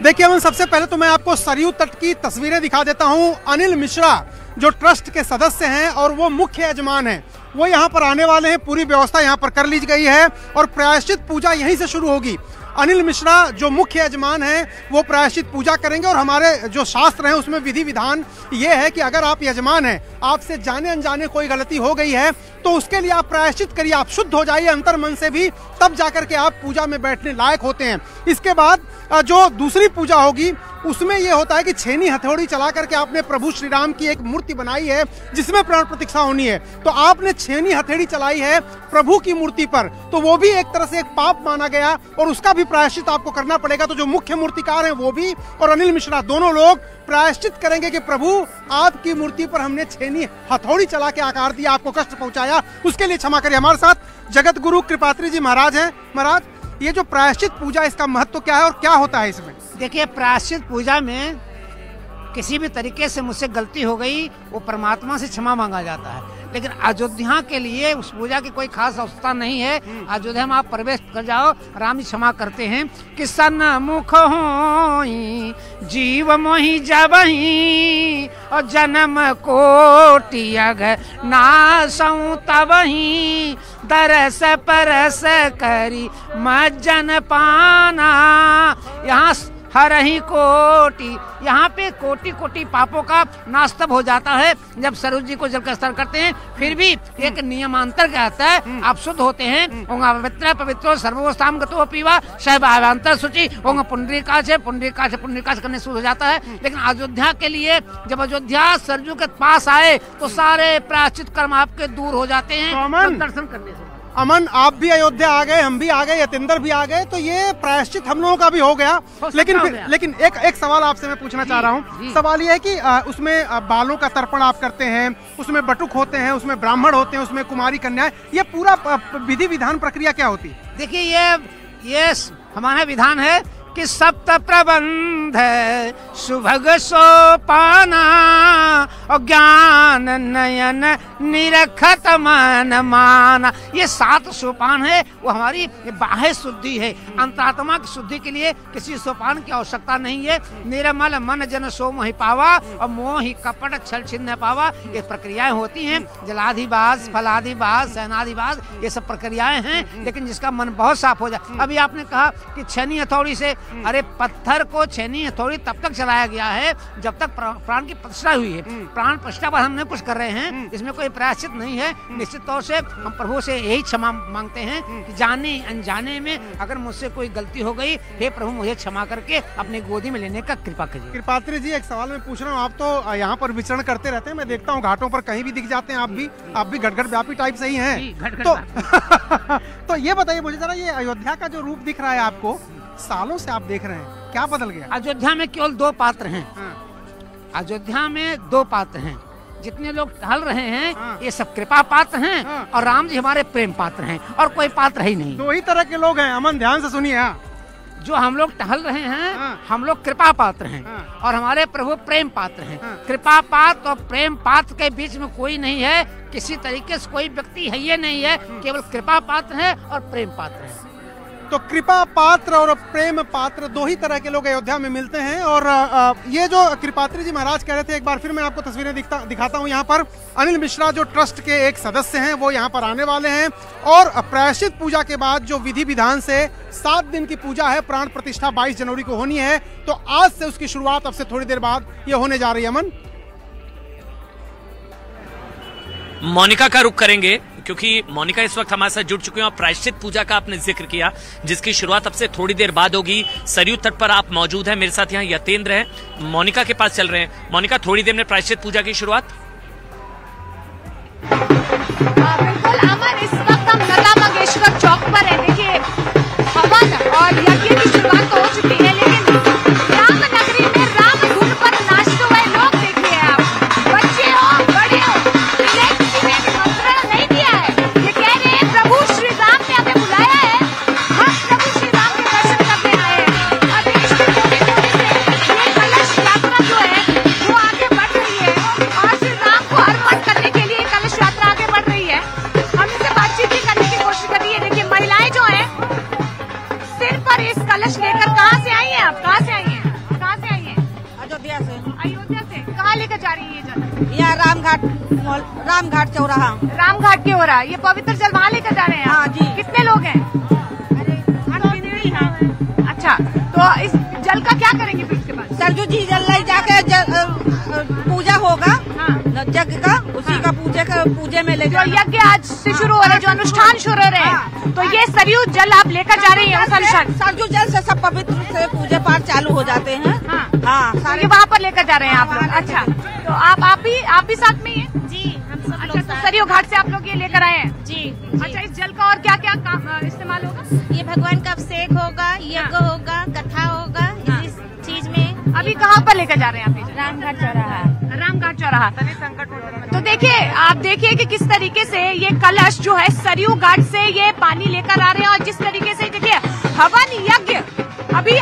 देखिए अमन, सबसे पहले तो मैं आपको सरयू तट की तस्वीरें दिखा देता हूं। अनिल मिश्रा जो ट्रस्ट के सदस्य हैं और वो मुख्य यजमान हैं, वो यहाँ पर आने वाले हैं। पूरी व्यवस्था यहाँ पर कर ली गई है और प्रायश्चित पूजा यहीं से शुरू होगी। अनिल मिश्रा जो मुख्य यजमान हैं वो प्रायश्चित पूजा करेंगे और हमारे जो शास्त्र हैं उसमें विधि विधान ये है कि अगर आप यजमान हैं, आपसे जाने अनजाने कोई गलती हो गई है तो उसके लिए आप प्रायश्चित करिए, आप शुद्ध हो जाइए अंतर मन से भी, तब जाकर के आप पूजा में बैठने लायक होते हैं। इसके बाद जो दूसरी पूजा होगी उसमें यह होता है कि छेनी हथौड़ी चला करके आपने प्रभु श्री राम की एक मूर्ति बनाई है जिसमें प्राण प्रतिष्ठा होनी है, तो आपने छेनी हथौड़ी चलाई है प्रभु की मूर्ति पर, तो वो भी एक तरह से एक पाप माना गया और उसका भी प्रायश्चित आपको करना पड़ेगा। तो जो मुख्य मूर्तिकार हैं वो भी और अनिल मिश्रा दोनों लोग प्रायश्चित करेंगे कि प्रभु आपकी मूर्ति पर हमने छेनी हथौड़ी चला के आकार दिया, आपको कष्ट पहुंचाया, उसके लिए क्षमा करिए। हमारे साथ जगत गुरु कृपात्री जी महाराज हैं। महाराज, ये जो प्रायश्चित पूजा, इसका महत्व क्या है और क्या होता है इसमें? देखिए, प्रायश्चित पूजा में किसी भी तरीके से मुझसे गलती हो गई वो परमात्मा से क्षमा मांगा जाता है, लेकिन अयोध्या के लिए उस पूजा की कोई खास अवस्था नहीं है। अयोध्या में आप प्रवेश कर जाओ, राम जी क्षमा करते हैं कि सन्मुख होई जीव मोहि जबहि और जन्म कोटि अघ नासौ तबहि दरस परस करी मज्जन पाना। यहाँ हरहि कोटि, यहाँ पे कोटि कोटि पापों का नाश तब हो जाता है जब सरोज जी को जल का स्नान करते हैं। फिर भी एक नियमांतर क्या आता है, आप शुद्ध होते हैं। पवित्र पवित्र सर्वोस्ताम गतो पीवा सहभावांतर शुचि पुंडरीकाक्ष है, पुंडरीकाक्ष करने शुरू हो जाता है। लेकिन अयोध्या के लिए जब अयोध्या सरजू के पास आए तो सारे प्रायश्चित कर्म आपके दूर हो जाते हैं दर्शन करने से। अमन, आप भी अयोध्या आ गए, हम भी आ गए, यतेंद्र भी आ गए, तो ये प्रायश्चित हम लोगों का भी हो गया। लेकिन एक सवाल आपसे मैं पूछना चाह रहा हूँ। सवाल ये है कि उसमें बालों का तर्पण आप करते हैं, उसमें बटुक होते हैं, उसमें ब्राह्मण होते हैं, उसमें कुमारी कन्याएं, ये पूरा विधि विधान प्रक्रिया क्या होती है? देखिए, ये हमारा विधान है कि सप्त प्रबंध सुभग सोपाना और ज्ञान नयन निरखत मन माना। ये 7 सोपान है, वो हमारी बाह्य शुद्धि है। अंतरात्मा की शुद्धि के लिए किसी सोपान की आवश्यकता नहीं है। निर्मल मन जन सो मोहि पावा और मोहि कपट छल छिन्न पावा, ये प्रक्रियाएं होती हैं। जलाधिवास, फलाधिवास, सैनाधिवास, ये सब प्रक्रियाएं हैं। लेकिन जिसका मन बहुत साफ हो जाए, अभी आपने कहा कि छेनी हथौड़ी से, अरे पत्थर को छेनी हथौड़ी तब तक चलाया गया है जब तक प्राण की प्रतिष्ठा हुई है। प्राण प्रतिष्ठा पर हम नहीं कुछ कर रहे हैं, इसमें कोई प्रायश्चित नहीं है। निश्चित तौर से हम प्रभु से यही क्षमा मांगते हैं कि जाने अनजाने में अगर मुझसे कोई गलती हो गई, हे प्रभु मुझे क्षमा करके अपनी गोदी में लेने का कृपा कीजिए। कृपात्री जी, एक सवाल मैं पूछ रहा हूँ, आप तो यहाँ पर विचरण करते रहते हैं, मैं देखता हूँ घाटों पर कहीं भी दिख जाते हैं, आप भी घट व्यापी टाइप से ही हैं। तो ये बताइए मुझे जरा, ये अयोध्या का जो रूप दिख रहा है आपको, सालों से आप देख रहे हैं, क्या बदल गया? अयोध्या में केवल 2 पात्र हैं। अयोध्या में 2 पात्र हैं। जितने लोग टहल रहे हैं ये सब कृपा पात्र हैं और राम जी हमारे प्रेम पात्र हैं, और कोई पात्र ही नहीं। 2 ही तरह के लोग हैं। अमन, ध्यान से सुनिए। जो हम लोग टहल रहे हैं हम लोग कृपा पात्र हैं और हमारे प्रभु प्रेम पात्र हैं। कृपा पात्र और प्रेम पात्र के बीच में कोई नहीं है, किसी तरीके से कोई व्यक्ति है ये नहीं है, केवल कृपा पात्र है और प्रेम पात्र है। तो कृपा पात्र और प्रेम पात्र 2 ही तरह के लोग अयोध्या में मिलते हैं। और ये जो कृपात्री जी महाराज कह रहे थे, एक बार फिर मैं आपको तस्वीरें दिखाता हूँ। यहाँ पर अनिल मिश्रा जो ट्रस्ट के एक सदस्य हैं वो यहाँ पर आने वाले हैं और प्रायश्चित पूजा के बाद जो विधि विधान से 7 दिन की पूजा है, प्राण प्रतिष्ठा 22 जनवरी को होनी है, तो आज से उसकी शुरुआत अब से थोड़ी देर बाद ये होने जा रही है। अमन, मोनिका का रुख करेंगे क्योंकि मोनिका इस वक्त हमारे साथ जुड़ चुके हैं और प्रायश्चित पूजा का आपने जिक्र किया जिसकी शुरुआत अब से थोड़ी देर बाद होगी। सरयू तट पर आप मौजूद हैं, मेरे साथ यहाँ यतेंद्र हैं, मोनिका के पास चल रहे हैं। मोनिका, थोड़ी देर में प्रायश्चित पूजा की शुरुआत। बिल्कुल अमन, इस वक्त हम लता मंगेशकर चौक पर है। देखिए, हवन और यज्ञ की शुरुआत तो हो चुकी है, लेकिन राम नगरी में राम धुन पर नाचते हुए लोग देखिए आप, बच्चे हो बड़े हो, किसी ने निमंत्रण नहीं दिया है। ये कह रहे हैं प्रभु श्री राम ने हमें बुलाया है, हम प्रभु श्री राम के दर्शन करने आए हैं। और देश के कोने कोने से ये कलश यात्रा जो है वो आगे बढ़ रही है और श्री राम को अर्पण करने के लिए कलश यात्रा आगे बढ़ रही है। हम इनसे बातचीत भी करने की कोशिश कर रही है। देखिए, महिलाएं जो हैं सिर पर इस कलश लेकर, कहाँ से आई हैं आप, कहाँ से आई हैं? अयोध्या से। अयोध्या से कहाँ लेकर जा रही है ये जल? यहाँ रामघाट चौराहा। रामघाट के हो रहा है ये पवित्र जल, वहाँ लेकर जा रहे हैं? हाँ जी। कितने लोग हैं? अच्छा, तो इस जल का क्या करेंगे फिर उसके बाद? सरजू जी जल ले जाके पूजा होगा। हाँ। यज्ञ का, उसी का पूजे में ले जो यज्ञ आज से शुरू हो रहे, जो अनुष्ठान शुरू हो रहे हैं, तो ये सरयू जल आप लेकर जा रही है? सरजू जल से सब पवित्र से पूजा पाठ चालू हो जाते हैं। हाँ, सारे वहाँ पर लेकर जा रहे हैं आप लोग? अच्छा, तो आप भी साथ में हैं? जी, हम सब अच्छा, तो सरयू घाट से आप लोग ये लेकर आए हैं? जी। अच्छा, इस जल का और क्या क्या इस्तेमाल होगा? ये भगवान का अभिषेक होगा, यज्ञ होगा, कथा होगा, इस चीज में। अभी कहाँ पर लेकर जा रहे हैं आप? रामघाट चौराहा। रामघाट चौराहा। तो देखिए, आप देखिए कि किस तरीके से ये कलश जो है सरयू घाट से ये पानी लेकर आ रहे हैं, और जिस तरीके से देखिए हवन यज्ञ अभी